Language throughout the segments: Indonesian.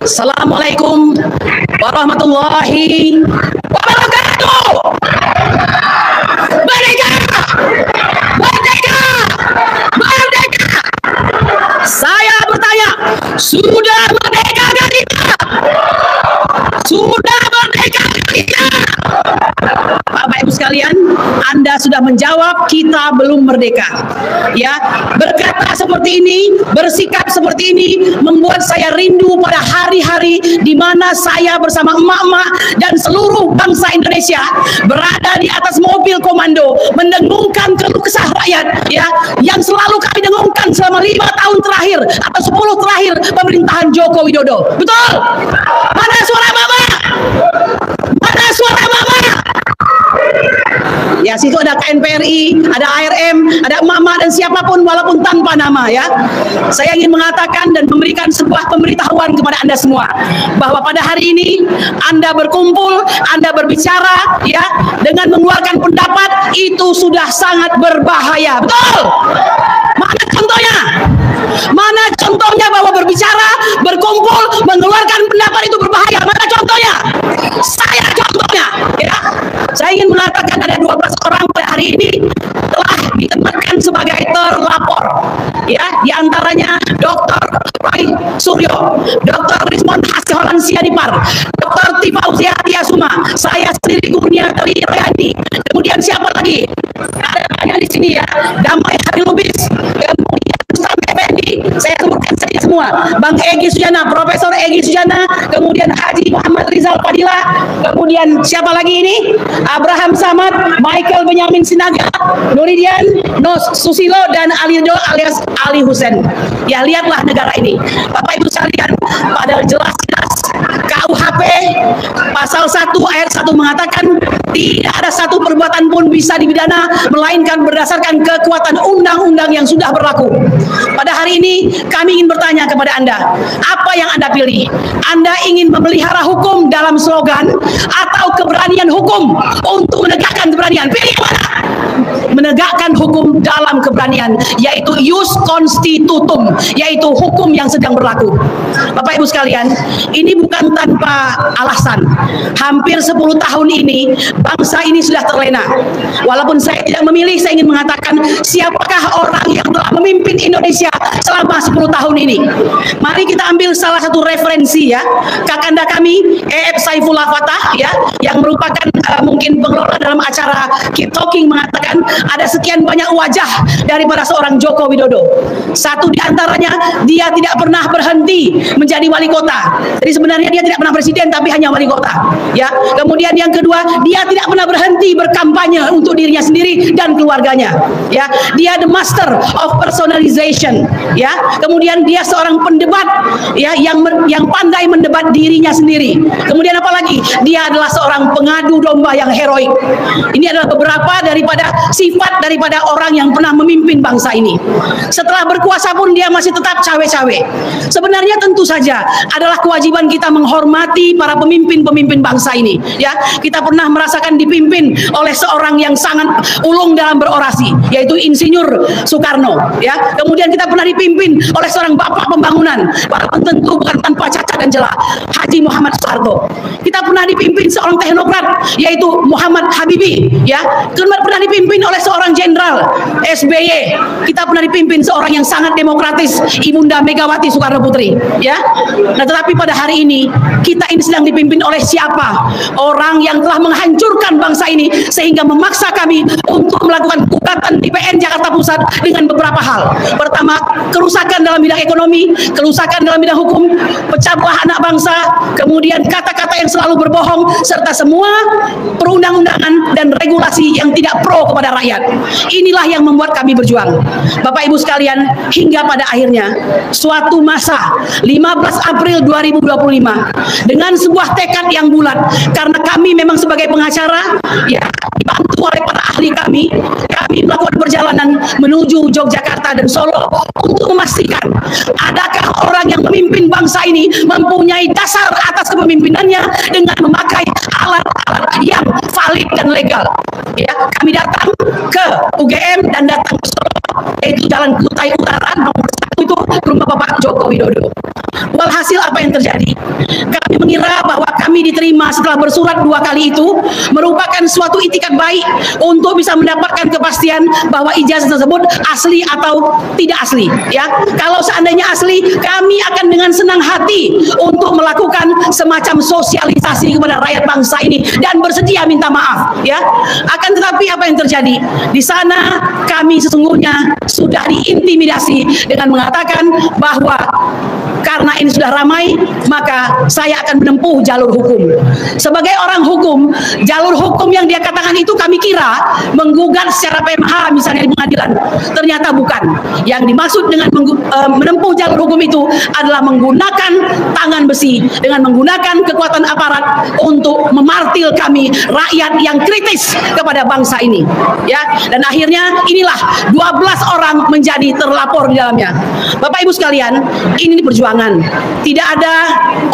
Assalamualaikum warahmatullahi wabarakatuh. Merdeka! Merdeka! Merdeka! Saya bertanya, sudah merdeka kita? Sudah merdeka kita? Bapak Ibu sekalian, Anda sudah menjawab, kita belum merdeka. Ya, berkata seperti ini, bersikap seperti ini membuat saya rindu pada hari-hari di mana saya bersama emak-emak dan seluruh bangsa Indonesia berada di atas mobil komando mendengungkan keluh kesah rakyat, ya, yang selalu kami dengungkan selama 5 tahun terakhir atau 10 terakhir pemerintahan Joko Widodo. Betul? Mana suara mama? Mana suara mama? Ya, situ ada KNPRI, ada ARM, ada emak-emak dan siapapun walaupun tanpa nama, ya. Saya ingin mengatakan dan memberikan sebuah pemberitahuan kepada Anda semua bahwa pada hari ini Anda berkumpul, Anda berbicara, ya, dengan mengeluarkan pendapat itu sudah sangat berbahaya. Betul? Mana contohnya? Mana contohnya bahwa berbicara, berkumpul, mengeluarkan pendapat itu berbahaya? Mana contohnya? Saya contohnya, ya. Saya ingin mengatakan ada 12 orang pada hari ini telah ditempatkan sebagai terlapor, ya, diantaranya Dr. Roy Suryo, Dr. Rismond Hasyolan Sianipar, Dr. Tifauzia Tiasuma, saya sendiri Kurnia Tri Royani, kemudian siapa lagi? Ada banyak di sini, ya, Damai Hari Lubis, kemudian Ustaz Effendi, saya sebutkan saja semua, Bang Egy Sujana, Profesor Egy Sujana, kemudian Haji Muhammad Rizal Fadila, kemudian siapa lagi ini? Abraham Samad, Michael Benyamin Sinaga, Nuridian, Nos Susilo, dan Alido alias Ali Husen. Ya, lihatlah negara ini. Bapak Ibu sekalian, padahal jelas-jelas KUHP pasal 1 ayat 1 mengatakan tidak ada satu perbuatan pun bisa dipidana melainkan berdasarkan kekuatan undang-undang yang sudah berlaku. Pada hari ini kami ingin bertanya kepada Anda, apa yang Anda pilih? Anda ingin memelihara hukum dalam slogan atau keberanian hukum untuk menegakkan keberanian? Pilih mana? Menegakkan hukum dalam keberanian, yaitu ius constitutum, yaitu hukum yang sedang berlaku. Bapak Ibu sekalian, ini bukan tanpa alasan. Hampir 10 tahun ini bangsa ini sudah terlena. Walaupun saya tidak memilih, saya ingin mengatakan siapakah orang yang telah memimpin Indonesia selama 10 tahun ini. Mari kita ambil salah satu referensi, ya, kakanda kami E.F. Saifullah Fatah, ya, yang merupakan mungkin pengelola dalam acara Keep Talking, mengatakan ada sekian banyak wajah daripada seorang Joko Widodo. Satu di antaranya, dia tidak pernah berhenti menjadi wali kota. Jadi sebenarnya dia tidak pernah presiden tapi hanya wali kota, ya. Kemudian yang kedua, dia tidak pernah berhenti berkampanye untuk dirinya sendiri dan keluarganya, ya. Dia the master of personalization, ya. Kemudian dia seorang pendebat, ya, yang pandai mendebat dirinya sendiri. Kemudian apa lagi? Dia adalah seorang pengadu domba yang heroik. Ini adalah beberapa daripada sifat daripada orang yang pernah memimpin bangsa ini. Setelah berkuasa pun dia masih tetap cawe-cawe. Sebenarnya tentu saja adalah kewajiban kita menghormati para pemimpin-pemimpin bangsa ini, ya. Kita pernah merasakan dipimpin oleh seorang yang sangat ulung dalam berorasi, yaitu Insinyur Soekarno, ya. Kemudian kita pernah dipimpin oleh seorang bapak pembangunan, walaupun tentu bukan tanpa cacat dan celah, Haji Muhammad Soeharto. Kita pernah dipimpin seorang teknokrat, yaitu Muhammad Habibie, ya. Pernah dipimpin oleh seorang jenderal SBY. Kita pernah dipimpin seorang yang sangat demokratis, Ibunda Megawati Soekarno Putri, ya. Nah, tetapi pada hari ini kita ini sedang dipimpin oleh siapa? Orang yang telah menghancurkan bangsa ini sehingga memaksa kami untuk melakukan gugatan di PN Jakarta Pusat dengan beberapa hal. Pertama, kerusakan dalam bidang ekonomi, kerusakan dalam bidang hukum, pecah belah anak bangsa, kemudian kata-kata yang selalu berbohong, serta semua perundang-undangan dan regulasi yang tidak pro kepada rakyat. Inilah yang membuat kami berjuang. Bapak Ibu sekalian, hingga pada akhirnya suatu masa 15 April 2025 dengan sebuah tekad yang bulat, karena kami memang sebagai pengacara, ya, dibantu oleh para ahli kami melakukan perjalanan menuju Yogyakarta dan Solo untuk memastikan adakah orang yang memimpin bangsa ini mempunyai dasar atas kepemimpinannya dengan memakai alat-alat yang valid dan legal. Ya, kami datang ke UGM dan datang ke Solo, yaitu Jalan Kutai Utara nomor 1 itu rumah Bapak Joko Joko Widodo. Walhasil apa yang terjadi? Kami mengira bahwa kami diterima setelah bersurat 2 kali itu merupakan suatu itikat baik untuk bisa mendapatkan kepastian bahwa ijazah tersebut asli atau tidak asli. Ya, kalau seandainya asli, kami akan dengan senang hati untuk melakukan semacam sosialisasi kepada rakyat bangsa ini dan bersedia minta maaf. Ya, akan tetapi apa yang terjadi? Di sana kami sesungguhnya sudah diintimidasi dengan mengatakan bahwa karena ini sudah ramai, maka saya akan menempuh jalur hukum. Sebagai orang hukum, jalur hukum yang dia katakan itu kami kira menggugat secara PMH misalnya di pengadilan. Ternyata bukan. Yang dimaksud dengan menempuh jalur hukum itu adalah menggunakan tangan besi, dengan menggunakan kekuatan aparat untuk memartil kami, rakyat yang kritis kepada bangsa ini. Ya, dan akhirnya inilah 12 orang menjadi terlapor di dalamnya. Bapak Ibu sekalian, ini perjuangan. Tidak ada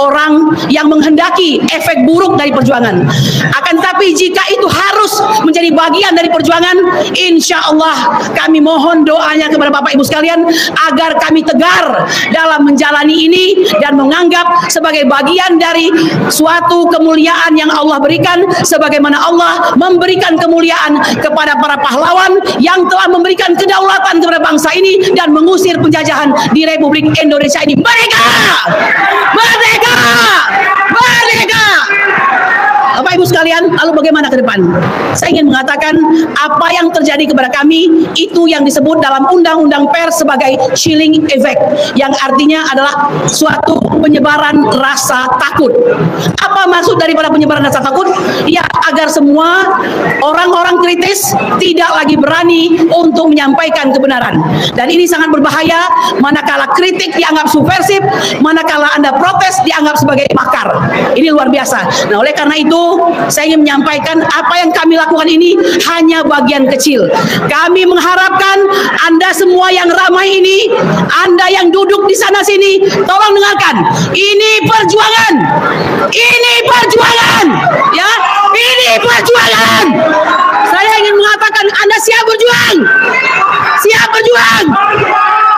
orang yang menghendaki efek buruk dari perjuangan. Akan tetapi jika itu harus menjadi bagian dari perjuangan, insya Allah kami mohon doanya kepada Bapak Ibu sekalian agar kami tegar dalam menjalani ini dan menganggap sebagai bagian dari suatu kemuliaan yang Allah berikan, sebagaimana Allah memberikan kemuliaan kepada para pahlawan yang telah memberikan kedaulatan kepada bangsa ini dan mengusir penjajahan di Republik Indonesia ini. Merdeka! Merdeka! Bapak Ibu sekalian, lalu bagaimana ke depan? Saya ingin mengatakan apa yang terjadi kepada kami itu yang disebut dalam Undang-Undang Pers sebagai chilling effect, yang artinya adalah suatu penyebaran rasa takut. Apa maksud daripada penyebaran rasa takut? Ya, agar semua orang-orang kritis tidak lagi berani untuk menyampaikan kebenaran. Dan ini sangat berbahaya manakala kritik dianggap subversif, manakala Anda protes dianggap sebagai makar. Ini luar biasa. Nah, oleh karena itu saya ingin menyampaikan apa yang kami lakukan ini hanya bagian kecil. Kami mengharapkan Anda semua yang ramai ini, Anda yang duduk di sana sini, tolong dengarkan. Ini perjuangan. Ini perjuangan. Ya, ini perjuangan. Saya ingin mengatakan Anda siap berjuang. Siap berjuang.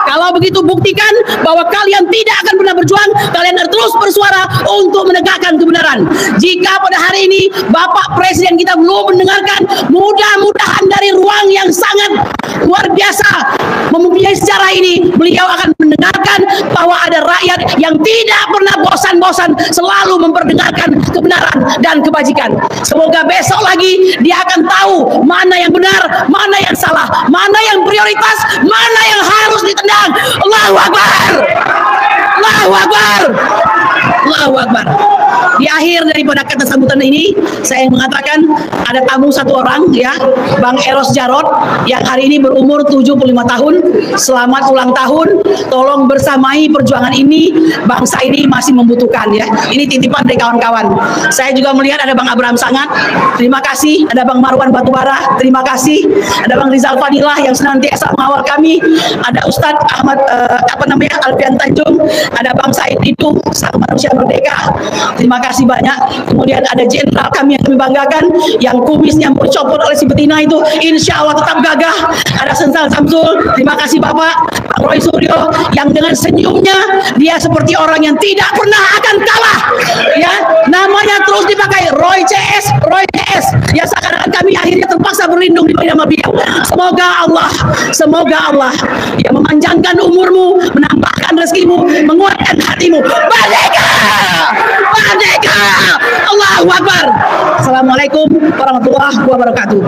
Kalau begitu buktikan bahwa kalian tidak akan pernah berjuang, kalian harus terus bersuara untuk menegakkan kebenaran. Jika pada hari ini Bapak Presiden kita belum mendengarkan, mudah-mudahan dari ruang yang sangat luar biasa mempunyai sejarah ini, beliau akan mendengarkan bahwa ada rakyat yang tidak pernah bosan-bosan selalu memperdengarkan kebenaran dan kebajikan. Semoga besok lagi dia akan tahu mana yang benar, mana yang salah, mana yang prioritas, mana yang harus ditendang. Allahu Akbar. Allahu Akbar. Allahu Akbar. Di akhir daripada kata sambutan ini, saya mengatakan ada tamu satu orang, ya, Bang Eros Jarot, yang hari ini berumur 75 tahun. Selamat ulang tahun. Tolong bersamai perjuangan ini, bangsa ini masih membutuhkan, ya. Ini titipan dari kawan-kawan. Saya juga melihat ada Bang Abraham Sangat, terima kasih. Ada Bang Marwan Batubara, terima kasih. Ada Bang Rizal Fadilah yang senantiasa mengawal kami. Ada Ustadz Ahmad Alfian Tanjung. Ada Bang Said itu, Sang Manusia Merdeka. Terima kasih banyak. Kemudian ada jenderal kami yang kami banggakan, yang kumisnya bercopot oleh si betina itu, insya Allah tetap gagah. Ada Sensal Samsul, terima kasih Bapak. Pak Roy Suryo yang dengan senyumnya dia seperti orang yang tidak pernah akan kalah, ya, namanya terus dipakai Roy CS, Roy CS. Ya, sekarang kami akhirnya terpaksa berlindung di nama beliau. Semoga Allah yang memanjangkan umurmu, menambahkan rezekimu, menguatkan hatimu. Merdeka! Merdeka! Allahu Akbar. Assalamualaikum warahmatullahi wabarakatuh.